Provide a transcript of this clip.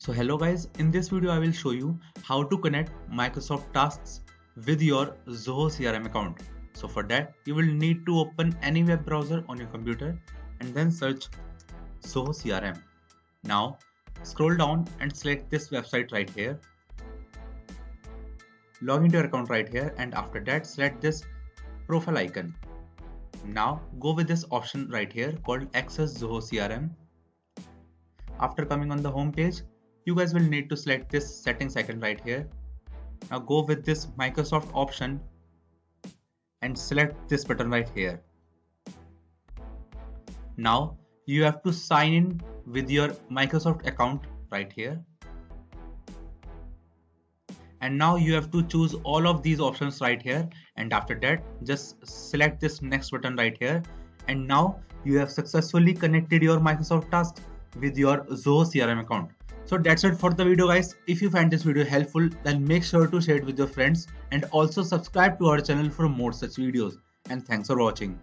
So hello guys, in this video I will show you how to connect Microsoft Tasks with your Zoho CRM account. So for that you will need to open any web browser on your computer and then search Zoho CRM. Now scroll down and select this website right here. Log into your account right here and after that select this profile icon. Now go with this option right here called Access Zoho CRM. After coming on the home page, you guys will need to select this settings icon right here. Now go with this Microsoft option and select this button right here. Now you have to sign in with your Microsoft account right here. And now you have to choose all of these options right here, and after that just select this next button right here, and now you have successfully connected your Microsoft Tasks with your Zoho CRM account. So that's it for the video guys. If you find this video helpful, then make sure to share it with your friends and also subscribe to our channel for more such videos, and thanks for watching.